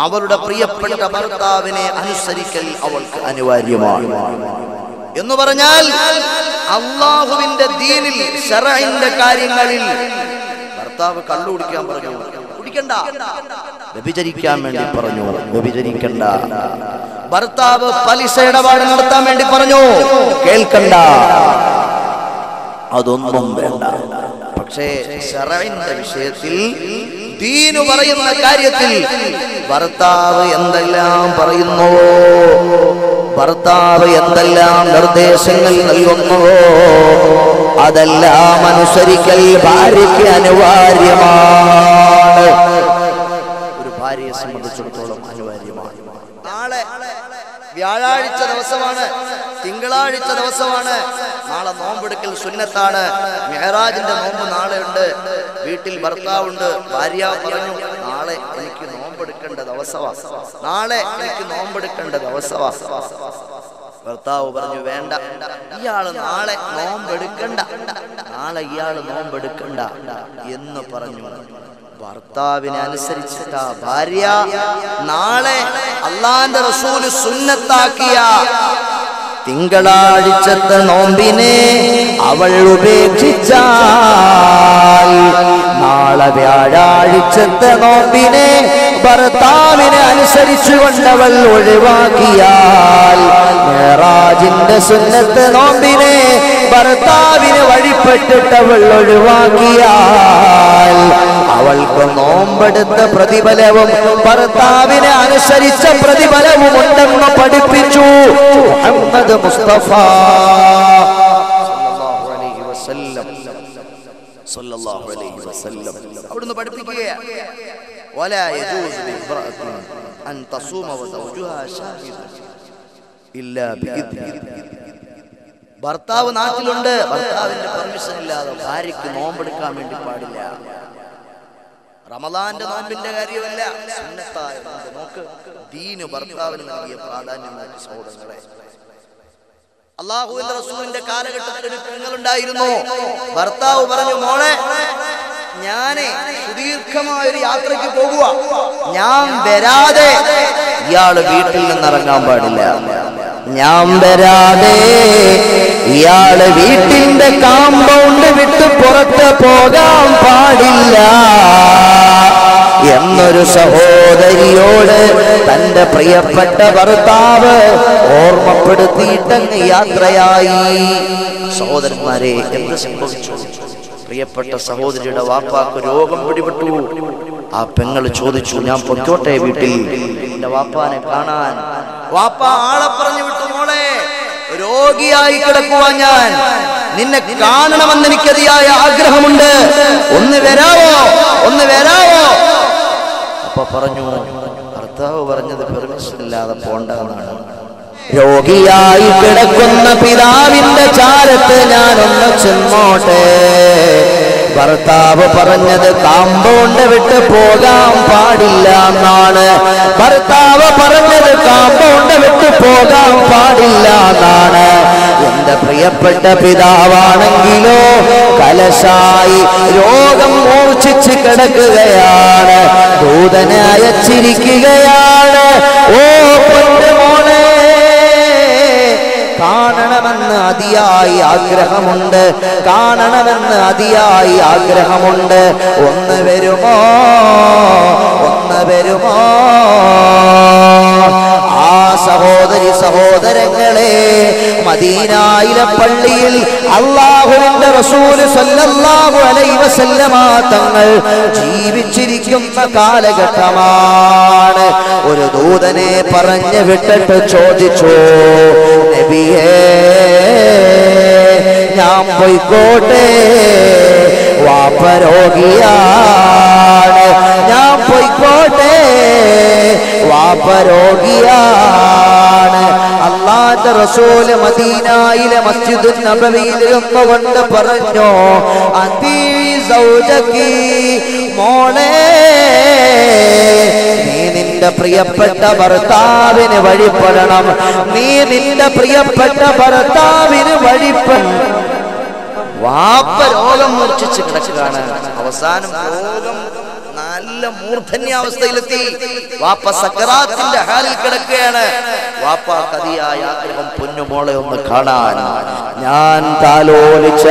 അവരുടെ പ്രിയപ്പെട്ട ഭർത്താവിനെ അനുസരിക്കൽ അവൾക്ക് അനിവാര്യമാണ്. എന്ന് പറഞ്ഞാൽ അല്ലാഹുവിന്റെ ദീനിൽ ശറഇന്റെ കാര്യങ്ങളിൽ ഭർത്താവ് കള്ളു കുടിക്കാൻ പറഞ്ഞു, കുടിക്കണ്ട. വ്യഭിചരിക്കാൻ വേണ്ടി പറഞ്ഞു, വ്യഭിചരിക്കണ്ട. ഭർത്താവ് പലിശ ഇടപാട് നടത്താൻ വേണ്ടി പറഞ്ഞു, കേൾക്കണ്ട. അതൊന്നും വേണ്ട. പക്ഷേ ശറഇന്റെ വിഷയത്തിൽ, ദീനു പറയുന്ന കാര്യത്തിൽ ഭർത്താവ് എന്തെല്ലാം പറയുന്നുവോ, ഭർത്താവ് എന്തെല്ലാം നിർദ്ദേശങ്ങൾ നൽകുന്നുവോ അതെല്ലാം അനുസരിക്കൽ ഭാര്യയ്ക്ക് അനിവാര്യമാണ്. ഒരു ഭാര്യയെ സംബന്ധിച്ചിടത്തോളം അനിവാര്യമാണ്. നാളെ വ്യാഴാഴ്ച ദിവസമാണ്, തിങ്കളാഴ്ച ദിവസമാണ്. നാളെ നോമ്പെടുക്കൽ സുന്നത്താണ്. മിഅ്റാജിന്റെ നോമ്പ് നാളെ ഉണ്ട്. വീട്ടിൽ ഭർത്താവുണ്ട്. ഭാര്യ പറഞ്ഞു, നാളെ എനിക്ക് നോമ്പെടുക്കേണ്ട ദിവസമാ, നാളെ എനിക്ക് നോമ്പെടുക്കേണ്ട ദിവസമാ. ഭർത്താവ് പറഞ്ഞു, വേണ്ട, ഇയാള് നാളെ നോമ്പെടുക്കണ്ട, നാളെ ഇയാള് നോമ്പെടുക്കണ്ട എന്ന് പറഞ്ഞു. ഭർത്താവിനെ അനുസരിച്ചിട്ട ഭാര്യ നാളെ അല്ലാഹുവിന്റെ റസൂൽ സുന്നത്താക്കിയ തിങ്കളാഴ്ചത്തെ നോമ്പിനെ അവൾ ഉപേക്ഷിച്ചാൽ നാളെ വ്യാഴാഴ്ചത്തെ നോമ്പിനെ ഭർത്താവിനെ അനുസരിച്ചുകൊണ്ടവൾ ഒഴിവാക്കിയാൽ, മിഅ്റാജിന്റെ സുന്നത്ത് നോമ്പിനെ ഭർത്താവിന് വഴിപ്പെട്ടിട്ടവൾ ഒഴിവാക്കിയാൽ അവൾക്ക് നോമ്പെടുത്ത പ്രതിഫലവും ഭർത്താവിനെ അനുസരിച്ച പ്രതിഫലവും ഉണ്ടെന്ന് പഠിപ്പിച്ചു മുഹമ്മദ് മുസ്തഫ സല്ലല്ലാഹു അലൈഹി വസല്ലം. അവിടുന്ന് പഠിപ്പിക്കുകയാണ്, വലാ യജൂസു ലിംറഅത്തിൻ അൻ തസൂമ വസൗജുഹാ ഷാഹിദുൻ ഇല്ലാ ബിഇദ്നി. ഭർത്താവ് നാട്ടിലുണ്ട്, ഭർത്താവിന്റെ പെർമിഷൻ ഇല്ലാതെ ഭാര്യയ്ക്ക് നോമ്പെടുക്കാൻ വേണ്ടി പാടില്ല. റമദാന്റെ നോമ്പിന്റെ കാര്യമല്ല, സുന്നത്തായ നോക്ക്. ദീന് ഭർത്താവിന് നൽകിയ പ്രാധാന്യം നോക്കി സഹോദരങ്ങളെ. അല്ലാഹുവിന്റെ റസൂലിന്റെ കാലഘട്ടത്തിൽ ഒരു പെങ്ങളുണ്ടായിരുന്നു. ഭർത്താവ് പറഞ്ഞു, മോളെ, ഞാനേ സുദീർഘമായ ഒരു യാത്രയ്ക്ക് പോകുക, ഞാൻ വരാതെ ഇയാള് വീട്ടിൽ നിന്നിറങ്ങാൻ പാടില്ല. ഞാൻ വരാതെ ഇയാള് വീട്ടിന്റെ കാമ്പൗണ്ട് വിട്ട് പുറത്ത് പോകാൻ പാടില്ല എന്നൊരു സഹോദരിയോട് തന്റെ പ്രിയപ്പെട്ട ഭർത്താവ് ഓർമ്മപ്പെടുത്തിയിട്ടങ്ങ് യാത്രയായി. സഹോദരന്മാരെ, എന്ത് സംഭവിച്ചു? പ്രിയപ്പെട്ട സഹോദരിയുടെ വാപ്പാക്ക് രോഗം പിടിപെട്ടു. ആ പെങ്ങൾ ചോദിച്ചു, ഞാൻ പൊക്കോട്ടെ വീട്ടിൽ എന്റെ വാപ്പാനെ കാണാൻ? വാപ്പ ആളെ പറഞ്ഞു വിട്ടു, മോളെ, രോഗിയായി കിടക്കുവാ ഞാൻ, നിന്നെ കാണണമെന്ന് എനിക്ക് അതിയായ ആഗ്രഹമുണ്ട്, ഒന്ന് വരാവോ, ഒന്ന് വരാവോ? അപ്പൊ പറഞ്ഞു, ഭർത്താവ് പറഞ്ഞത് പെർമിഷൻ ഇല്ലാതെ പോണ്ടെന്നാണ്. രോഗിയായി കിടക്കുന്ന പിതാവിന്റെ ചാരത്ത് ഞാനൊന്ന് ചെന്നോട്ടെ. ഭർത്താവ് പറഞ്ഞത് കാമ്പൗണ്ട് വിട്ട് പോകാൻ പാടില്ല എന്നാണ്. ഭർത്താവ് പറഞ്ഞത് കാമ്പൗണ്ട് വിട്ട് പോകാൻ പാടില്ല എന്നാണ്. എന്റെ പ്രിയപ്പെട്ട പിതാവാണെങ്കിലോ കലശായി രോഗം മൂർച്ഛിച്ച് കിടക്കുകയാണ്, ദൂതനെ അയച്ചിരിക്കുകയാണ്. ഓ പൊന്നുമോളെ, കാണണമെന്ന് അതിയായി ആഗ്രഹമുണ്ട്, കാണണമെന്ന് അതിയായി ആഗ്രഹമുണ്ട്, ഒന്ന് വരുമോ, ഒന്ന് വരുമോ? ആ സഹോദരി സഹോദരങ്ങളെ, മദീനയിലെ പള്ളിയിൽ അല്ലാഹുവിന്റെ റസൂൽ സല്ലല്ലാഹു അലൈഹി വസല്ലമ തങ്ങൾ ജീവിച്ചിരിക്കുന്ന കാലഘട്ടമാണ്. ഒരു ദൂതനെ പറഞ്ഞു വിട്ടിട്ട് ചോദിച്ചു, നബിയേ, ഞാൻ പോയിക്കോട്ടെ, വാപ്പ രോഗിയാണ്, ഞാൻ പോയിക്കോട്ടെ, വാപ്പ രോഗിയാണ്. അല്ലാഹുവിന്റെ റസൂല് മദീനയിലെ മസ്ജിദുൻ നബവിയിൽ ഇരുന്നുകൊണ്ട് പറഞ്ഞു, അതി സൗജകി, മോളെ, നീ നിന്റെ പ്രിയപ്പെട്ട ഭർത്താവിന് വഴിപ്പെടണം, നീ നിന്റെ പ്രിയപ്പെട്ട ഭർത്താവിന് വഴിപ്പെടണം. വാപ്പ രോഗം മൂർച്ഛിച്ച് കിടക്കുകയാണ്. അവസാനം രോഗം നല്ല മൂർധന്യാവസ്ഥയിലെത്തി. വാപ്പ സക്കറാത്തിന്റെ ഹാലിൽ കിടക്കുകയാണ്. വാപ്പാക്ക് അതിയായ ആഗ്രഹം പൊന്നുമോളെ ഒന്ന് കാണാൻ. ഞാൻ താലോലിച്ച,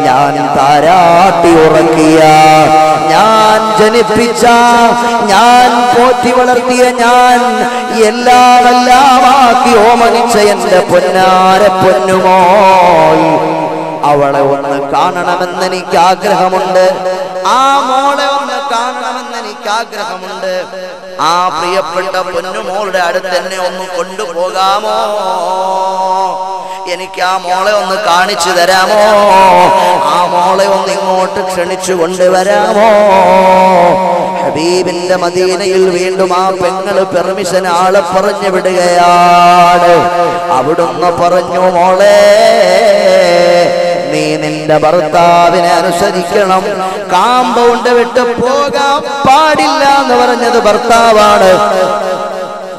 ഞാൻ താരാട്ടി ഉറക്കിയ, ഞാൻ ജനിപ്പിച്ച, ഞാൻ പോറ്റി വളർത്തിയ, ഞാൻ എല്ലാമെല്ലാമാക്കി ഓമനിച്ച എന്റെ പൊന്നാര പൊന്നുമോൾ, അവളെ ഒന്ന് കാണണമെന്ന് എനിക്ക് ആഗ്രഹമുണ്ട്. ആ മോളെ ഒന്ന് കാണണമെന്ന് എനിക്ക് ആഗ്രഹമുണ്ട്. ആ പ്രിയപ്പെട്ട പൊന്നുമോളുടെ അടുത്ത് എന്നെ ഒന്ന് കൊണ്ടുപോകാമോ? എനിക്ക് ആ മോളെ ഒന്ന് കാണിച്ചു തരാമോ? ആ മോളെ ഒന്ന് ഇങ്ങോട്ട് ക്ഷണിച്ചു കൊണ്ടുവരാമോ? ഹബീബിന്റെ മദീനയിൽ വീണ്ടും ആ പെങ്ങള് പെർമിഷൻ ആളെ പറഞ്ഞു വിടുകയാണ്. അവിടുന്ന് പറഞ്ഞു, മോളെ നീ നിന്റെ ഭർത്താവിനെ അനുസരിക്കണം. കാമ്പൗണ്ട് വിട്ട് പോകാൻ പാടില്ല എന്ന് പറഞ്ഞത് ഭർത്താവാണ്.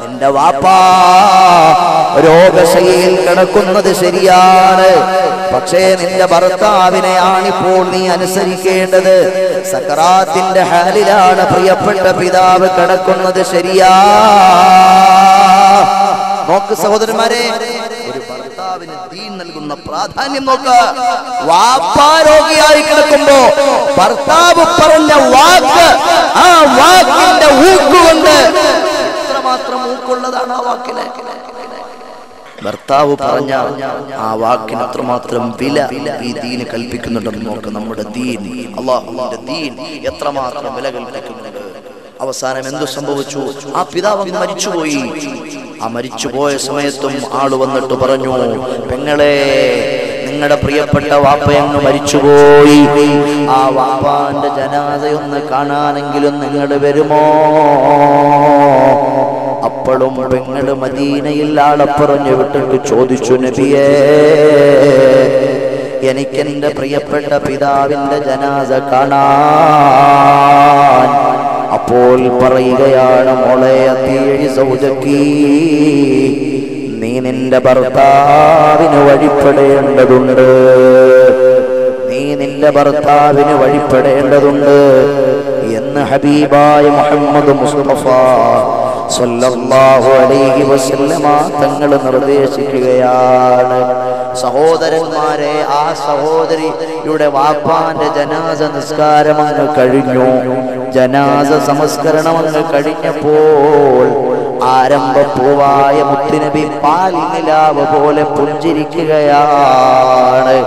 നിന്റെ വാപ്പാ രോഗശൈലിയിൽ കിടക്കുന്നത് ശരിയാണ്, പക്ഷേ നിന്റെ ഭർത്താവിനെയാണിപ്പോൾ നീ അനുസരിക്കേണ്ടത്. സക്കറാത്തിന്റെ ഹാലിലാണ് പ്രിയപ്പെട്ട പിതാവ് കിടക്കുന്നത്, ശരിയാ? നോക്ക് സഹോദരന്മാരെ, ഒരു ഭർത്താവിന് ദീൻ നൽകുന്ന പ്രാധാന്യം നോക്ക്. വാപ്പാ രോഗിയായി കിടക്കുമ്പോ ഭർത്താവ് പറഞ്ഞ വാക്ക്, ആ വാക്കിന്റെ ഊക്കുകൊണ്ട് എത്രമാത്രം ഊക്കുള്ളതാണ് ആ വാക്കിന്. ഭർത്താവ് പറഞ്ഞ ആ വാക്കിന് അത്രമാത്രം വില ഈ ദീന് കൽപ്പിക്കുന്നുണ്ടെന്ന് നോക്ക്. നമ്മുടെ ദീൻ, അല്ലാഹുവിന്റെ ദീൻ എത്രമാത്രം വില കൽപ്പിക്കുന്നുണ്ട്. അവസാനം എന്തു സംഭവിച്ചു? ആ പിതാവ് മരിച്ചുപോയി. ആ മരിച്ചുപോയ സമയത്തും ആള് വന്നിട്ട് പറഞ്ഞു, പെങ്ങളെ, നിങ്ങളുടെ പ്രിയപ്പെട്ട വാപ്പയങ്ങ് മരിച്ചുപോയി. ആ വാപ്പാന്റെ ജനാസയൊന്ന് കാണാനെങ്കിലും നിങ്ങൾ വരുമോ? അപ്പോഴും പെങ്ങള് മദീനയിൽ ആളെ പറഞ്ഞു വിട്ടിട്ട് ചോദിച്ചു, നബിയേ, എനിക്കെന്റെ പ്രിയപ്പെട്ട പിതാവിന്റെ ജനാസ കാണാൻ. അപ്പോൾ പറയുകയാണ്, മോളെ, അതീഴി സൗജക്കി, നീ നിന്റെ ഭർത്താവിന് വഴിപ്പെടേണ്ടതുണ്ട്. നീ നിന്റെ ഭർത്താവിന് വഴിപ്പെടേണ്ടതുണ്ട് എന്ന് ഹബീബായ മുഹമ്മദ് മുസ്തഫ സല്ലല്ലാഹു അലൈഹി വസല്ലമ തങ്ങൾ നിർദ്ദേശിക്കുകയാണ്. സഹോദരന്മാരെ, ആ സഹോദരിയുടെ വാപ്പാന്റെ ജനാസ നിസ്കാരം അങ്ങ് കഴിഞ്ഞു. ജനാസ സംസ്കരണം അങ്ങ് കഴിഞ്ഞപ്പോൾ ആരംഭപ്പൂവായ മുത്തുനബി പാൽനിലാവ് പോലെ പുഞ്ചിരിക്കുകയാണ്.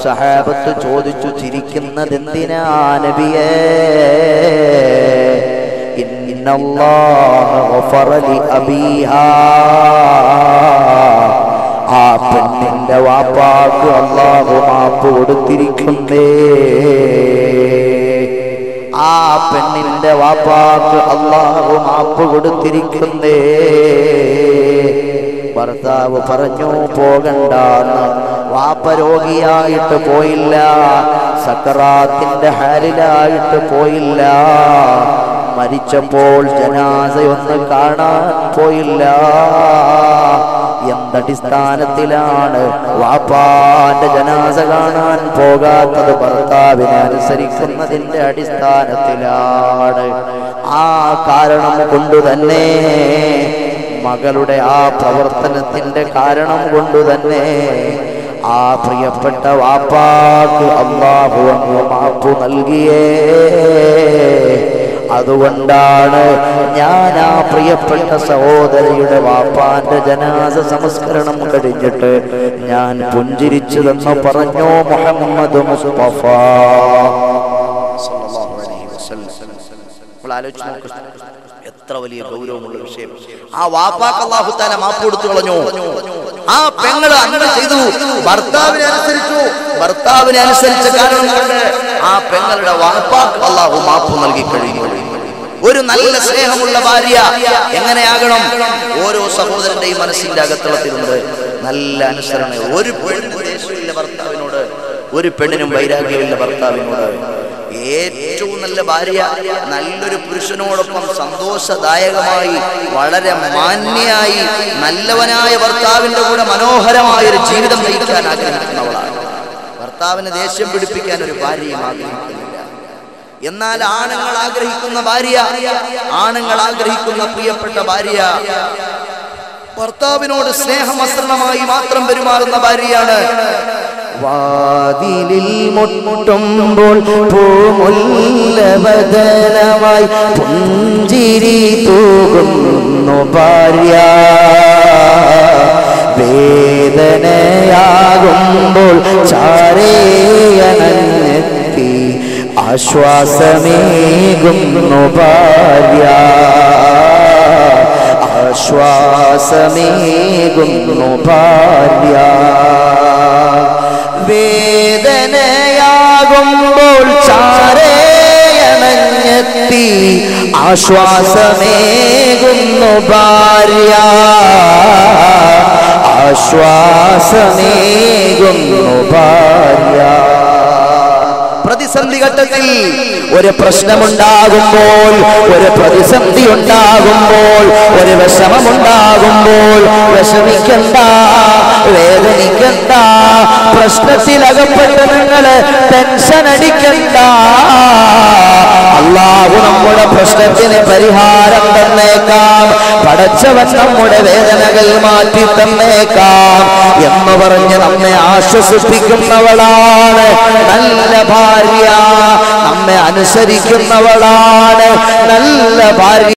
സഹാബത്ത് ചോദിച്ചു, ചിരിക്കുന്നത് എന്തിനാ നബിയേ? ഇന്നല്ലാഹ ഗഫറ ലി അബീഹാ, ആ പെണ്ണിന്റെ വാപ്പാക്ക് അല്ലാഹു മാപ്പ് കൊടുത്തിരിക്കുന്നേ. ആ പെണ്ണിന്റെ വാപ്പാക്ക് അല്ലാഹു മാപ്പ് കൊടുത്തിരിക്കുന്നേ. ഭർത്താവ് പറഞ്ഞു, പോകണ്ടെന്ന്. വാപ്പ രോഗിയായിട്ട് പോയില്ല, സക്കറാത്തിന്റെ ഹാലിലായിട്ട് പോയില്ല, മരിച്ചപ്പോൾ ജനാസയൊന്ന് കാണാൻ പോയില്ല. എന്തടിസ്ഥാനത്തിലാണ് വാപ്പാന്റെ ജനാസ കാണാൻ പോകാത്തത്? ഭർത്താവിനെ അനുസരിക്കുന്നതിന്റെ അടിസ്ഥാനത്തിലാണ്. ആ കാരണം കൊണ്ടുതന്നെ, മകളുടെ ആ പ്രവർത്തനത്തിന്റെ കാരണം കൊണ്ടുതന്നെ ആ പ്രിയപ്പെട്ട വാപ്പാക്ക് അല്ലാഹു മാപ്പ് നൽകിയേ. അതുകൊണ്ടാണ് ഞാൻ ആ പ്രിയപ്പെട്ട സഹോദരിയുടെ വാപ്പാന്റെ ജനാസ സംസ്കരണം കഴിഞ്ഞിട്ട് ഞാൻ പുഞ്ചിരിച്ചതെന്ന് പറഞ്ഞു മുഹമ്മദ് മുസ്തഫ സല്ലല്ലാഹു അലൈഹി വസല്ലം. എത്ര വലിയ ഗൗരവമുള്ള വിഷയം. ആ വാപ്പാക്ക് അല്ലാഹു തആല മാപ്പ് കൊടുത്തു കളഞ്ഞു. ആ പെങ്ങള് അങ്ങനെ ചെയ്തു, ഭർത്താവിനെ അനുസരിച്ചു. ഭർത്താവിനെ അനുസരിച്ച കാരണം കൊണ്ട് ആ പെങ്ങളുടെ വാപ്പാക്ക് അല്ലാഹു മാപ്പ് നൽകി കഴിഞ്ഞു. ഒരു നല്ല സ്നേഹമുള്ള ഭാര്യ എങ്ങനെയാകണം? ഓരോ സഹോദരന്റെയും മനസ്സിന്റെ അകത്തളത്തിലുണ്ട് നല്ല അനുസരണ. ഒരു പെണ്ണിനും ദേഷ്യമില്ല ഭർത്താവിനോട്, ഒരു പെണ്ണിനും വൈരാഗ്യമില്ല ഭർത്താവിനോട്. ഏറ്റവും നല്ല ഭാര്യ നല്ലൊരു പുരുഷനോടൊപ്പം സന്തോഷദായകമായി വളരെ മാന്യയായി നല്ലവനായ ഭർത്താവിന്റെ കൂടെ മനോഹരമായ ഒരു ജീവിതം നയിക്കാൻ ആഗ്രഹിക്കുന്നവളാണ്. ഭർത്താവിനെ ദേഷ്യം പിടിപ്പിക്കാൻ ഒരു ഭാര്യയും ആഗ്രഹിക്കുന്നില്ല. എന്നാൽ ആണുങ്ങൾ ആഗ്രഹിക്കുന്ന ഭാര്യ, ആണുങ്ങൾ ആഗ്രഹിക്കുന്ന പ്രിയപ്പെട്ട ഭാര്യ ഭർത്താവിനോട് സ്നേഹമസൃണമായി മാത്രം പെരുമാറുന്ന ഭാര്യയാണ്. വാതിലിൽ മുട്ടുമ്പോൾ പൂമുല്ലവദനമായി പുഞ്ചിരി തൂകുന്നു ഭാര്യ. വേദനയാകുമ്പോൾ ചാരേയണഞ്ഞെത്തി ആശ്വാസമേകുന്നു ഭാര്യ. ആശ്വാസമേകുന്നു ഭാര്യ. വേദനയാകുമ്പോൾ ചാരേയണഞ്ഞെത്തി ആശ്വാസമേകുന്നു ഭാര്യ. ആശ്വാസമേകുന്നു ഭാര്യ. പ്രതിസന്ധി ഘട്ടത്തിൽ ഒരു പ്രശ്നമുണ്ടാകുമ്പോൾ, ഒരു പ്രതിസന്ധി ഉണ്ടാകുമ്പോൾ, ഒരു വിഷമമുണ്ടാകുമ്പോൾ വിഷമിക്കണ്ട, വേദനിക്കണ്ട, പ്രശ്നത്തിലകപ്പെട്ട് നിങ്ങൾ ടെൻഷൻ അടിക്കണ്ട. അല്ലാഹു നമ്മുടെ പ്രശ്നത്തിന് പരിഹാരം തന്നേക്കാം, പടച്ചവൻ നമ്മുടെ വേദനകൾ മാറ്റി തന്നേക്കാം എന്ന് പറഞ്ഞ് നമ്മെ ആശ്വസിപ്പിക്കുന്നവളാണ് നല്ല ഭാര്യ. നമ്മെ അനുസരിക്കുന്നവളാണ് നല്ല ഭാര്യ.